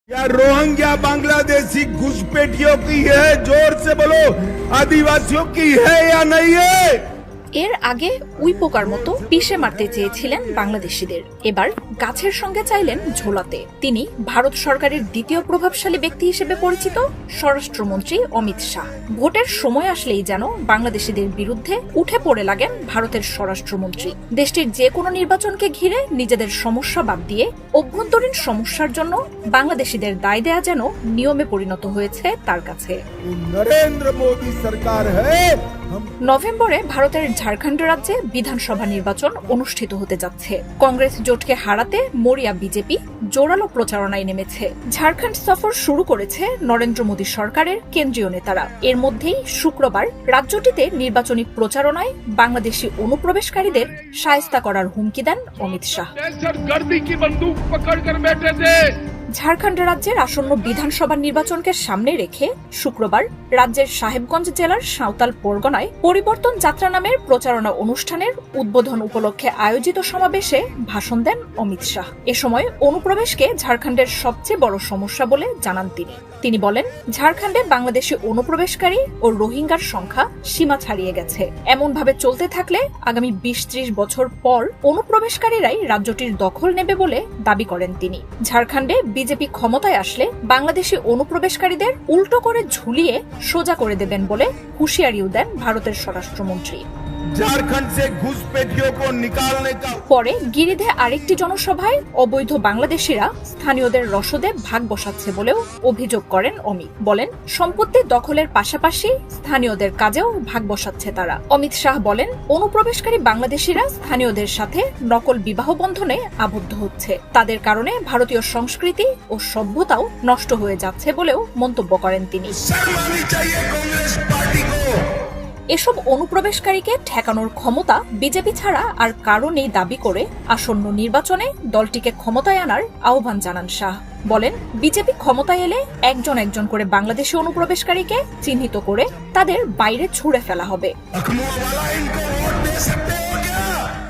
या रोहिंग्या बांग्लादेशी घुसपैठियों की है, जोर से बोलो, आदिवासियों की है या नहीं है? এর আগে উই পোকার মতো পিষে মারতে চেয়েছিলেন বাংলাদেশিদের, এবার গাছের সঙ্গে চাইলেন ঝোলাতে। তিনি ভারত সরকারের দ্বিতীয় প্রভাবশালী ব্যক্তি হিসেবে পরিচিত স্বরাষ্ট্রমন্ত্রী অমিত শাহ। ভোটের সময় আসলেই যেন বাংলাদেশিদের বিরুদ্ধে উঠে পড়ে লাগেন ভারতের স্বরাষ্ট্রমন্ত্রী। দেশটির যে কোনো নির্বাচনকে ঘিরে নিজেদের সমস্যা বাদ দিয়ে অভ্যন্তরীণ সমস্যার জন্য বাংলাদেশিদের দায় দেয়া যেন নিয়মে পরিণত হয়েছে তার কাছে। नरेंद्र मोदी सरकार है। নভেম্বরে ভারতের ঝাড়খণ্ড রাজ্যে বিধানসভা নির্বাচন অনুষ্ঠিত হতে যাচ্ছে। কংগ্রেস জোটকে হারাতে মরিয়া বিজেপি জোরালো প্রচারণায় নেমেছে। ঝাড়খণ্ড সফর শুরু করেছে নরেন্দ্র মোদী সরকারের কেন্দ্রীয় নেতারা। এর মধ্যেই শুক্রবার রাজ্যটিতে নির্বাচনী প্রচারণায় বাংলাদেশি অনুপ্রবেশকারীদের শায়েস্তা করার হুমকি দেন অমিত শাহ। ঝাড়খণ্ড রাজ্যের আসন্ন বিধানসভা নির্বাচনকে সামনে রেখে শুক্রবার রাজ্যের সাহেবগঞ্জ জেলার সাঁওতাল পরগনায় পরিবর্তন যাত্রা নামের প্রচারণা অনুষ্ঠানের উদ্বোধন উপলক্ষে আয়োজিত সমাবেশে ভাষণ দেন অমিত শাহ। এ সময় অনুপ্রবেশকে ঝাড়খণ্ডের সবচেয়ে বড় সমস্যা বলে জানান তিনি বলেন, ঝাড়খণ্ডে বাংলাদেশি অনুপ্রবেশকারী ও রোহিঙ্গার সংখ্যা সীমা ছাড়িয়ে গেছে। এমনভাবে চলতে থাকলে আগামী ২০-৩০ বছর পর অনুপ্রবেশকারীরাই রাজ্যটির দখল নেবে বলে দাবি করেন তিনি। ঝাড়খণ্ডে বিজেপি ক্ষমতায় আসলে বাংলাদেশি অনুপ্রবেশকারীদের উল্টো করে ঝুলিয়ে সোজা করে দেবেন বলে হুঁশিয়ারিও দেন ভারতের স্বরাষ্ট্রমন্ত্রী। झारखंड से घुसपैठियों को निकालने का পরে গিরিধে আরেকটি জনসভায় অবৈধ বাংলাদেশিরা স্থানীয়দের রসদে ভাগ বসাচ্ছে বলেও অভিযোগ করেন অমিত। বলেন, সম্পত্তি দখলের পাশাপাশি স্থানীয়দের কাজেও ভাগ বসাচ্ছে তারা। অমিত শাহ বলেন, অনুপ্রবেশকারী বাংলাদেশিরা স্থানীয়দের সাথে নকল বিবাহ বন্ধনে আবদ্ধ হচ্ছে। তাদের কারণে ভারতীয় সংস্কৃতি ও সভ্যতাও নষ্ট হয়ে যাচ্ছে বলেও মন্তব্য করেন তিনি। এসব অনুপ্রবেশকারীকে ঠেকানোর ক্ষমতা বিজেপি ছাড়া আর কারো নেই দাবি করে আসন্ন নির্বাচনে দলটিকে ক্ষমতায় আনার আহ্বান জানান শাহ। বলেন, বিজেপি ক্ষমতায় এলে একজন একজন করে বাংলাদেশি অনুপ্রবেশকারীকে চিহ্নিত করে তাদের বাইরে ছুড়ে ফেলা হবে।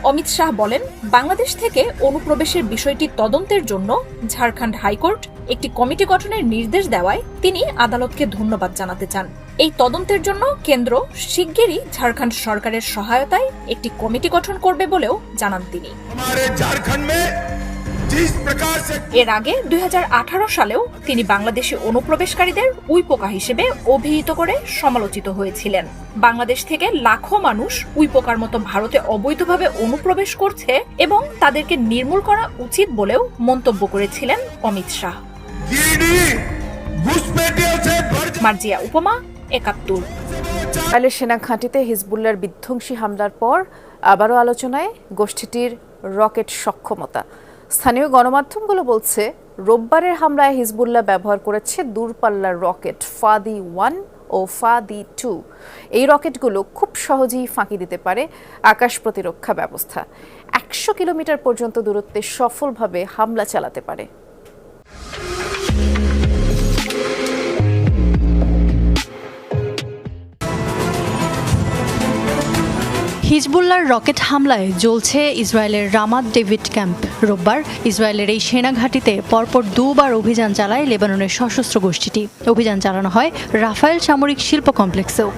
অমিত শাহ বলেন, বাংলাদেশ থেকে অনুপ্রবেশের বিষয়টি তদন্তের জন্য ঝাড়খণ্ড হাইকোর্ট একটি কমিটি গঠনের নির্দেশ দেওয়ায় তিনি আদালতকে ধন্যবাদ জানাতে চান। এই তদন্তের জন্য কেন্দ্র শিগগিরই ঝাড়খণ্ড সরকারের সহায়তায় একটি কমিটি গঠন করবে বলেও জানান তিনি। এর আগে ২০১৮ সালেও তিনি বাংলাদেশি অনুপ্রবেশকারীদের উইপোকা হিসেবে অভিহিত করে সমালোচিত হয়েছিলেন। বাংলাদেশ থেকে লাখো মানুষ উইপোকার মতো ভারতে অবৈধভাবে অনুপ্রবেশ করছে এবং তাদেরকে নির্মূল করা উচিত বলেও মন্তব্য করেছিলেন অমিত শাহ। মার্জিয়া উপমা, ৭১। ইসরায়েলের সেনা ঘাঁটিতে হিজবুল্লাহর বিধ্বংসী হামলার পর আবারও আলোচনায় গোষ্ঠীটির রকেট সক্ষমতা। স্থানীয় গণমাধ্যমগুলো বলছে, রোববারের হামলায় হিজবুল্লাহ ব্যবহার করেছে দূরপাল্লার রকেট ফাদি-1 ও ফাদি-2। এই রকেটগুলো খুব সহজেই ফাঁকি দিতে পারে আকাশ প্রতিরক্ষা ব্যবস্থা। ১০০ কিলোমিটার পর্যন্ত দূরত্বে সফলভাবে হামলা চালাতে পারে। হিজবুল্লাহর রকেট হামলায় জ্বলছে ইসরায়েলের রামাত ডেভিড ক্যাম্প। রোববার ইসরায়েলের এই সেনা ঘাঁটিতে পরপর দুবার অভিযান চালায় লেবাননের সশস্ত্র গোষ্ঠীটি। অভিযান চালানো হয় রাফায়েল সামরিক শিল্প কমপ্লেক্সেও।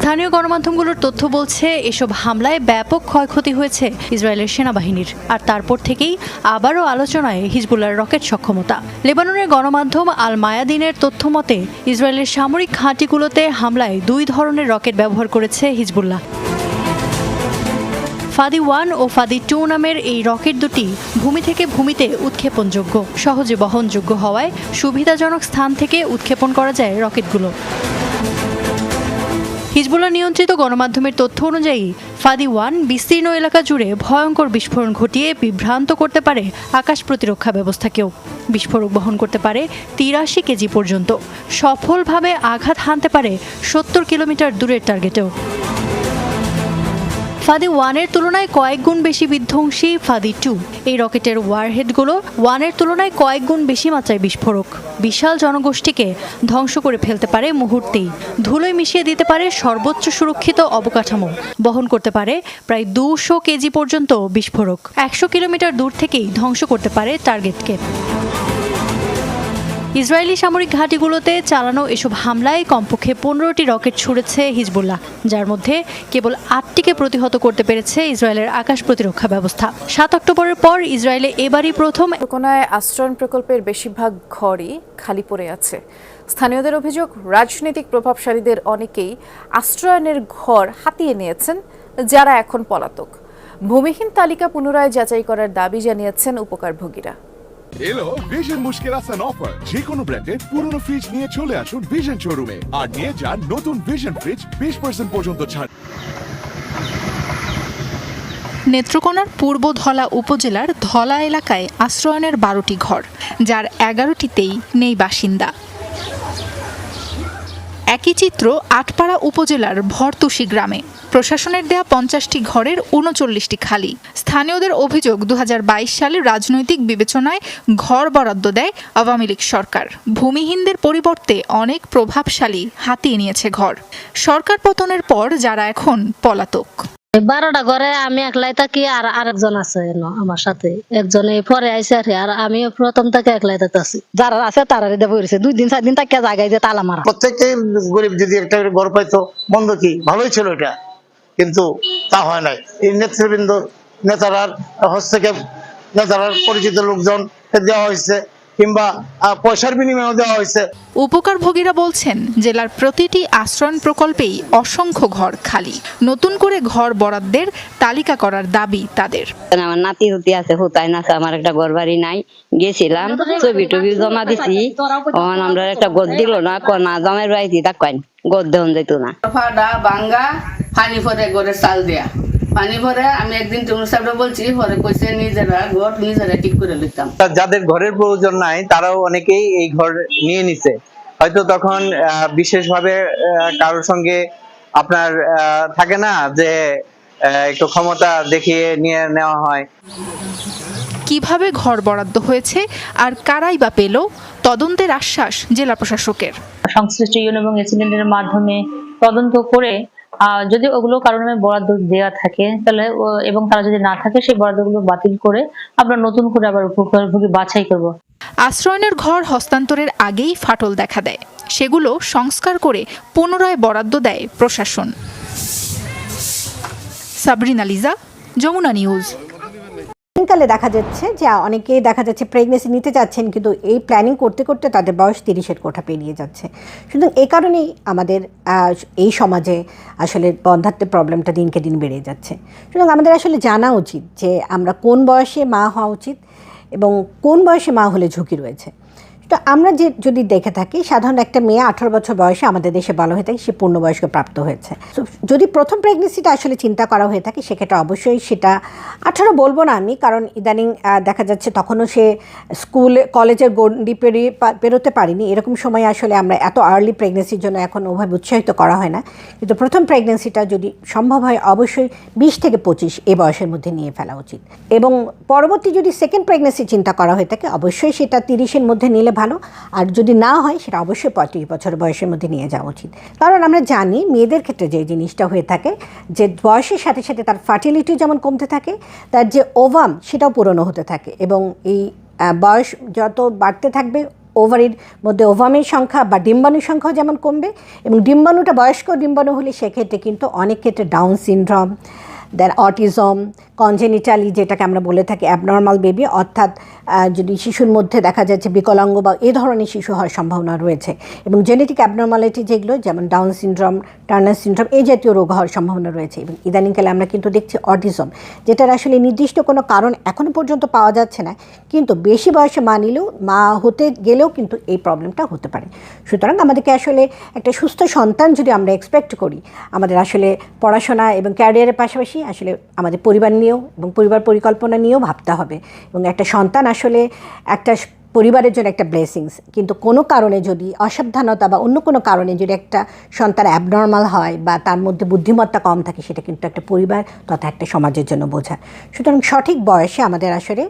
স্থানীয় গণমাধ্যমগুলোর তথ্য বলছে, এসব হামলায় ব্যাপক ক্ষয়ক্ষতি হয়েছে ইসরায়েলের সেনাবাহিনীর। আর তারপর থেকেই আবারও আলোচনায় হিজবুল্লাহর রকেট সক্ষমতা। লেবাননের গণমাধ্যম আল মায়াদিনের তথ্য মতে, ইসরায়েলের সামরিক ঘাঁটিগুলোতে হামলায় ২ ধরনের রকেট ব্যবহার করেছে হিজবুল্লাহ। ফাদি-1 ও ফাদি-2 নামের এই রকেট দুটি ভূমি থেকে ভূমিতে উৎক্ষেপণযোগ্য। সহজে বহনযোগ্য হওয়ায় সুবিধাজনক স্থান থেকে উৎক্ষেপণ করা যায় রকেটগুলো। হিজবুল্লাহ নিয়ন্ত্রিত গণমাধ্যমের তথ্য অনুযায়ী ফাদি-1 বিস্তীর্ণ এলাকা জুড়ে ভয়ঙ্কর বিস্ফোরণ ঘটিয়ে বিভ্রান্ত করতে পারে আকাশ প্রতিরক্ষা ব্যবস্থাকেও। বিস্ফোরক বহন করতে পারে ৮৩ কেজি পর্যন্ত। সফলভাবে আঘাত হানতে পারে ৭০ কিলোমিটার দূরের টার্গেটেও। ফাদি-1-এর তুলনায় কয়েক গুণ বেশি বিধ্বংসী ফাদি-2। এই রকেটের ওয়ারহেডগুলো 1-এর তুলনায় কয়েক গুণ বেশি মাত্রায় বিস্ফোরক। বিশাল জনগোষ্ঠীকে ধ্বংস করে ফেলতে পারে মুহূর্তেই। ধুলোয় মিশিয়ে দিতে পারে সর্বোচ্চ সুরক্ষিত অবকাঠামো। বহন করতে পারে প্রায় ২০০ কেজি পর্যন্ত বিস্ফোরক। ১০০ কিলোমিটার দূর থেকেই ধ্বংস করতে পারে টার্গেটকে। ইসরায়েলি সামরিক ঘাঁটিগুলোতে চালানো এসব হামলায় কমপক্ষে 15টি রকেট ছুড়েছে হিজবুল্লাহ, যার মধ্যে কেবল 8টিকে প্রতিহত করতে পেরেছে ইসরায়েলের আকাশ প্রতিরক্ষা ব্যবস্থা। 7 অক্টোবরের পর ইসরায়েলে এবারই প্রথম নেত্রকোনায় আশ্রয়ণ প্রকল্পের বেশিরভাগ ঘরই খালি পড়ে আছে। স্থানীয়দের অভিযোগ, রাজনৈতিক প্রভাবশালীদের অনেকেই আশ্রয়নের ঘর হাতিয়ে নিয়েছেন, যারা এখন পলাতক। ভূমিহীন তালিকা পুনরায় যাচাই করার দাবি জানিয়েছেন উপকারভোগীরা। এলো ভিশন মুশকিল আসান অফার। যে কোনো ব্র্যান্ডের পুরনো ফ্রিজ নিয়ে চলে আসুন ভিশন শোরুমে আর নিয়ে যান নতুন ভিশন ফ্রিজ 20% পর্যন্ত ছাড়। নেত্রকোনার পূর্ব ধলা উপজেলার ধলা এলাকায় আশ্রয়নের 12টি ঘর, যার 11টিতেই নেই বাসিন্দা। একই চিত্র আটপাড়া উপজেলার ভরতুশি গ্রামে। প্রশাসনের দেয়া 50টি ঘরের 39টি খালি। স্থানীয়দের অভিযোগ, 2022 সালে রাজনৈতিক বিবেচনায় ঘর বরাদ্দ দেয় আওয়ামী লীগ সরকার। ভূমিহীনদের পরিবর্তে অনেক প্রভাবশালী হাতিয়ে নিয়েছে ঘর। সরকার পতনের পর যারা এখন পলাতক। 12টা ঘরে আমি একলাই থাকি, আর আরেকজন আছে আমার সাথে। একজন পরে আইসে আর আমি প্রথম থেকে একলাই থাকতেছি। যারা আছে তারা দেবো 2 দিন 4 দিন থাকে জায়গায় যে তালা মারা। প্রত্যেককে গরিব যদি একটা ঘর পাইতো বন্ধ কি ভালোই ছিল এটা, কিন্তু তা হয় নাই। এই নেতৃবৃন্দ নেতারার হস্তক্ষেপ, নেতারার পরিচিত লোকজন দেওয়া হয়েছে কিংবা পয়সার বিনিময়ে দেওয়া হয়েছে। উপকারভোগীরা বলছেন, জেলার প্রতিটি আশ্রয়ণ প্রকল্পেই অসংখ্য ঘর খালি। নতুন করে ঘর বরাদ্দের তালিকা করার দাবি তাদের। আমার নাতি হুতি আছে, হুতাই না, আমার একটা ঘর বাড়ি নাই। গেছিলাম, ছবি টবি জমা দিছি, আমরা একটা ঘর দিল না, না জমার বাড়িতে তাকাই ঘর দেওয়া যেত না। বাঙ্গা পানি ভরে ঘরে চাল দেয়া, পানি ভরে আমি একদিন তুমি সাহেবরা বলছি, পরে কইছে নিজেরা ঘর নিজেরা ঠিক করে লিখতাম। যাদের ঘরের প্রয়োজন নাই তারাও অনেকেই এই ঘর নিয়ে নিছে। হয়তো তখন বিশেষভাবে কারোর সঙ্গে আপনার থাকে না যে একটু ক্ষমতা দেখিয়ে নিয়ে নেওয়া হয়। কিভাবে ঘর বরাদ্দ হয়েছে আর কারাই বা পেল, তদন্তের আশ্বাস জেলা প্রশাসকের। সংশ্লিষ্ট ইউনিয়ন এবং এসিডেন্টের মাধ্যমে তদন্ত করে যদি ওগুলো কারণে বরাদ্দ দেওয়া থাকে তাহলে, এবং তারা যদি না থাকে সেই বরাদ্দগুলো বাতিল করে আমরা নতুন করে আবার উপকারভোগী বাছাই করব। আশ্রয়নের ঘর হস্তান্তরের আগেই ফাটল দেখা দেয়, সেগুলো সংস্কার করে পুনরায় বরাদ্দ দেয় প্রশাসন। সাবরিনা লিজা, যমুনা নিউজ। কালে দেখা যাচ্ছে যে অনেকেই দেখা যাচ্ছে প্রেগনেন্সি নিতে যাচ্ছেন, কিন্তু এই প্ল্যানিং করতে করতে তাদের বয়স 30-এর কোঠা পেরিয়ে যাচ্ছে। সুতরাং এই কারণেই আমাদের এই সমাজে আসলে বন্ধ্যাত্বের প্রবলেমটা দিনকে দিন বেড়ে যাচ্ছে। সুতরাং আমাদের আসলে জানা উচিত যে আমরা কোন বয়সে মা হওয়া উচিত এবং কোন বয়সে মা হলে ঝুঁকি রয়েছে। তো আমরা যদি দেখে থাকি, সাধারণত একটা মেয়ে 18 বছর বয়সে আমাদের দেশে বলা হয়ে থাকে সে পূর্ণবয়স্ক প্রাপ্ত হয়েছে। তো যদি প্রথম প্রেগনেন্সিটা আসলে চিন্তা করা হয়ে থাকে, সেক্ষেত্রে অবশ্যই সেটা 18 বলবো না আমি, কারণ ইদানিং দেখা যাচ্ছে তখনও সে স্কুলে কলেজের গণ্ডি পেরোতে পারিনি। এরকম সময় আসলে আমরা এত আর্লি প্রেগনেন্সির জন্য এখন ওভাবে উৎসাহিত করা হয় না। কিন্তু প্রথম প্রেগনেন্সিটা যদি সম্ভব হয় অবশ্যই 20 থেকে 25 এই বয়সের মধ্যে নিয়ে ফেলা উচিত। এবং পরবর্তী যদি সেকেন্ড প্রেগনেন্সি চিন্তা করা হয়ে থাকে অবশ্যই সেটা 30-এর মধ্যে নিলে ভালো, আর যদি না হয় সেটা অবশ্যই 35 বছর বয়সের মধ্যে নিয়ে যাওয়া উচিত। কারণ আমরা জানি মেয়েদের ক্ষেত্রে যে জিনিসটা হয়ে থাকে যে বয়সের সাথে সাথে তার ফার্টিলিটি যেমন কমতে থাকে, তার যে ওভাম সেটাও পুরনো হতে থাকে, এবং এই বয়স যত বাড়তে থাকবে ওভারির মধ্যে ওভামের সংখ্যা বা ডিম্বাণুর সংখ্যাও যেমন কমবে, এবং ডিম্বাণুটা বয়স্ক ডিম্বাণু হলে সেক্ষেত্রে কিন্তু অনেক ক্ষেত্রে ডাউন সিনড্রোম, দেন অটিজম, কনজেনিটালি যেটাকে আমরা বলে থাকি অ্যাবনর্মাল বেবি, অর্থাৎ যদি শিশুর মধ্যে দেখা যাচ্ছে বিকলাঙ্গ বা এ ধরনের শিশু হওয়ার সম্ভাবনা রয়েছে, এবং জেনেটিক অ্যাবনর্মালিটি যেগুলো যেমন ডাউন সিনড্রোম, টার্নার সিনড্রোম এই জাতীয় রোগ হওয়ার সম্ভাবনা রয়েছে। এবং ইদানিংকালে আমরা কিন্তু দেখছি অটিজম, যেটার আসলে নির্দিষ্ট কোনো কারণ এখনও পর্যন্ত পাওয়া যাচ্ছে না, কিন্তু বেশি বয়সে মা হতে গেলেও কিন্তু এই প্রবলেমটা হতে পারে। সুতরাং আমাদেরকে আসলে একটা সুস্থ সন্তান যদি আমরা এক্সপেক্ট করি, আমাদের আসলে পড়াশোনা এবং ক্যারিয়ারের পাশাপাশি আসলে আমাদের পরিবার নিয়েও এবং পরিবার পরিকল্পনা নিয়েও ভাবতে হবে। এবং একটা সন্তান আসলে একটা পরিবারের জন্য একটা ব্লেসিংস, কিন্তু কোনো কারণে যদি অসাবধানতা বা অন্য কোনো কারণে যদি একটা সন্তান অ্যাবনর্মাল হয় বা তার মধ্যে বুদ্ধিমত্তা কম থাকে, সেটা কিন্তু একটা পরিবার তথা একটা সমাজের জন্য বোঝা। সুতরাং সঠিক বয়সে আমাদের আসলে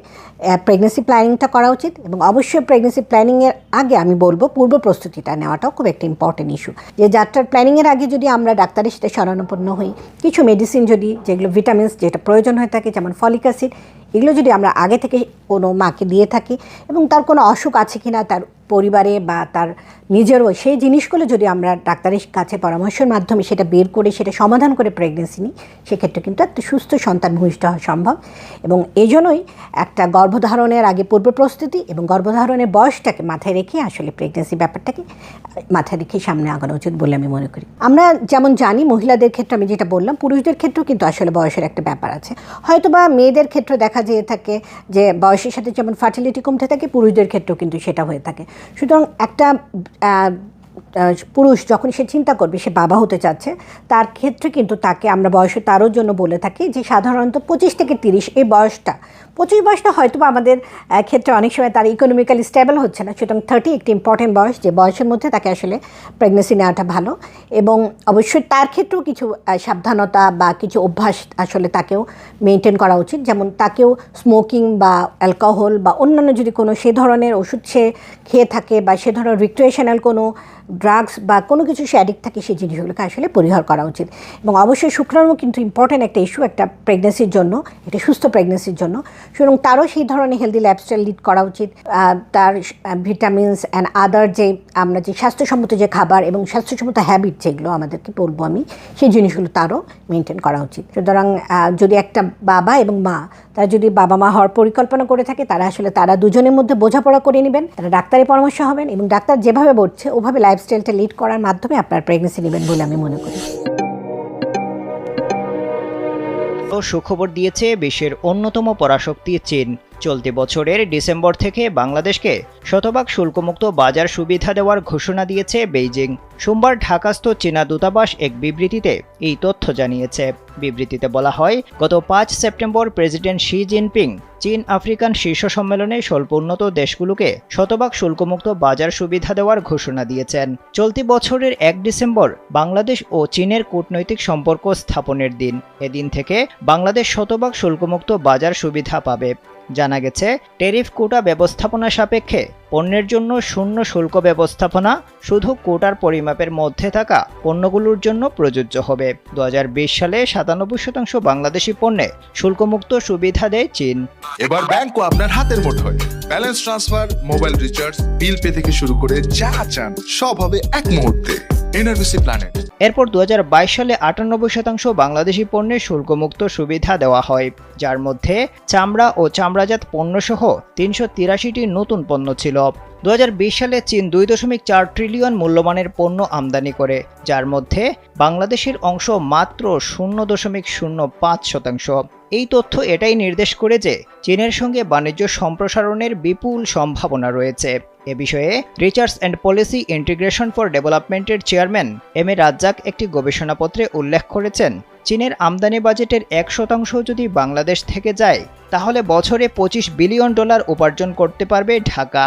প্রেগনেন্সি প্ল্যানিংটা করা উচিত, এবং অবশ্যই প্রেগনেন্সি প্ল্যানিংয়ের আগে আমি বলবো পূর্ব প্রস্তুতিটা নেওয়াটাও খুব একটা ইম্পর্টেন্ট ইস্যু। যে যাত্রার প্ল্যানিংয়ের আগে যদি আমরা ডাক্তারের সাথে শরণাপন্ন হই, কিছু মেডিসিন যদি যেগুলো ভিটামিনস যেটা প্রয়োজন হয়ে থাকে যেমন ফলিক অ্যাসিড, এগুলো যদি আমরা আগে থেকে কোনো মাকে দিয়ে থাকি এবং তার কোনো অসুখ আছে কিনা তার পরিবারে বা তার নিজেরও সেই জিনিসগুলো যদি আমরা ডাক্তারের কাছে পরামর্শের মাধ্যমে সেটা বের করে সেটা সমাধান করে প্রেগনেন্সি নিই, সেক্ষেত্রে কিন্তু একটা সুস্থ সন্তান ভূমিষ্ঠ হওয়া সম্ভব। এবং এই জন্যই একটা গর্ভধারণের আগে পূর্ব প্রস্তুতি এবং গর্ভধারণের বয়সটাকে মাথায় রেখে আসলে প্রেগনেন্সি ব্যাপারটাকে মাথায় রেখে সামনে আগানো উচিত বলে আমি মনে করি। আমরা যেমন জানি মহিলাদের ক্ষেত্রে আমি যেটা বললাম, পুরুষদের ক্ষেত্রেও কিন্তু আসলে বয়সের একটা ব্যাপার আছে। হয়তো বা মেয়েদের ক্ষেত্রে দেখা যেয়ে থাকে যে বয়সের সাথে যেমন ফার্টিলিটি কমতে থাকে, পুরুষদের ক্ষেত্রেও কিন্তু সেটা হয়ে থাকে। সুতরাং একটা পুরুষ যখন সে চিন্তা করবে সে বাবা হতে চাচ্ছে, তার ক্ষেত্রে কিন্তু তাকে আমরা বয়সে তারও জন্য বলে থাকি যে সাধারণত 25 থেকে 30 এই বয়সটা, 25 বয়সটা হয়তো বা আমাদের ক্ষেত্রে অনেক সময় তার ইকোনমিক্যালি স্টেবল হচ্ছে না, সুতরাং 30 একটি ইম্পর্টেন্ট বয়স, যে বয়সের মধ্যে তাকে আসলে প্রেগনেন্সি নেওয়াটা ভালো। এবং অবশ্যই তার ক্ষেত্রেও কিছু সাবধানতা বা কিছু অভ্যাস আসলে তাকেও মেনটেন করা উচিত। যেমন তাকেও স্মোকিং বা অ্যালকোহল বা অন্যান্য যদি কোনো সে ধরনের ওষুধ সে খেয়ে থাকে বা সে ধরনের রিক্রিয়েশনাল কোনো ড্রাগস বা কোনো কিছু সে অ্যাডিক্ট থাকে, সেই জিনিসগুলোকে আসলে পরিহার করা উচিত। এবং অবশ্যই শুক্রাণু কিন্তু ইম্পর্টেন্ট একটা ইস্যু একটা প্রেগনেন্সির জন্য, একটা সুস্থ প্রেগনেন্সির জন্য। সুতরাং তারও সেই ধরনের হেলদি লাইফস্টাইল লিড করা উচিত। তার ভিটামিনস অ্যান্ড আদার যে আমরা যে স্বাস্থ্যসম্মত যে খাবার এবং স্বাস্থ্যসম্মত হ্যাবিট যেগুলো আমাদেরকে বলবো আমি, সেই জিনিসগুলো তারও মেনটেন করা উচিত। সুতরাং যদি একটা বাবা এবং মা তারা যদি বাবা মা হওয়ার পরিকল্পনা করে থাকে, তারা দুজনের মধ্যে বোঝাপড়া করে নেবেন, তারা ডাক্তারের পরামর্শ হবেন এবং ডাক্তার যেভাবে বলছে ওভাবে লাইফস্টাইলটা লিড করার মাধ্যমে আপনার প্রেগনেন্সি নেবেন বলে আমি মনে করি। সুখবর দিয়েছে বিশ্বের অন্যতম পরাশক্তি চীন। চলতি বছরের ডিসেম্বর থেকে বাংলাদেশকে শতভাগ শুল্কমুক্ত বাজার সুবিধা দেওয়ার ঘোষণা দিয়েছে বেইজিং। সোমবার ঢাকাস্থ চীনা দূতাবাস এক বিবৃতিতে এই তথ্য জানিয়েছে। বিবৃতিতে বলা হয়, গত 5 সেপ্টেম্বর প্রেসিডেন্ট শি জিনপিং চীন আফ্রিকান শীর্ষ সম্মেলনে স্বল্প উন্নত দেশগুলোকে শতভাগ শুল্কমুক্ত বাজার সুবিধা দেওয়ার ঘোষণা দিয়েছেন। চলতি বছরের 1 ডিসেম্বর বাংলাদেশ ও চীনের কূটনৈতিক সম্পর্ক স্থাপনের দিন। এদিন থেকে বাংলাদেশ শতভাগ শুল্কমুক্ত বাজার সুবিধা পাবে। জানা গেছে, ট্যারিফ কোটা ব্যবস্থাপনা সাপেক্ষে পণ্যের জন্য শূন্য শুল্ক ব্যবস্থাপনা শুধু কোটার পরিমাপের মধ্যে থাকা পণ্যগুলোর জন্য প্রযোজ্য হবে। 2020 সালে 97% বাংলাদেশি পণ্যে শুল্কমুক্ত সুবিধা দেয় চীন। এবার ব্যাংকও আপনার হাতের মুঠোয়। Balance transfer, mobile recharge, bill pay থেকে শুরু করে যা চান সব হবে এক মুহূর্তে। NRBC planet. এরপর 2022 সালে 98% বাংলাদেশি পণ্যে শুল্কমুক্ত সুবিধা দেওয়া হয়, যার মধ্যে চামড়া ও চামড়াজাত পণ্যসহ 383টি নতুন পণ্য ছিল। 2020 সালে চীন 2.4 ট্রিলিয়ন মূল্যমানের পণ্য আমদানি করে, যার মধ্যে বাংলাদেশের অংশ মাত্র 0.05%। এই তথ্য এটাই নির্দেশ করে যে চীনের সঙ্গে বাণিজ্য সম্প্রসারণের বিপুল সম্ভাবনা রয়েছে। এ বিষয়ে research and policy integration for ডেভেলপমেন্টের চেয়ারম্যান এম এ রাজ্জাক একটি গবেষণাপত্রে উল্লেখ করেছেন, চীনের আমদানি বাজেটের 1% যদি বাংলাদেশ থেকে যায় তাহলে বছরে $25 বিলিয়ন উপার্জন করতে পারবে ঢাকা।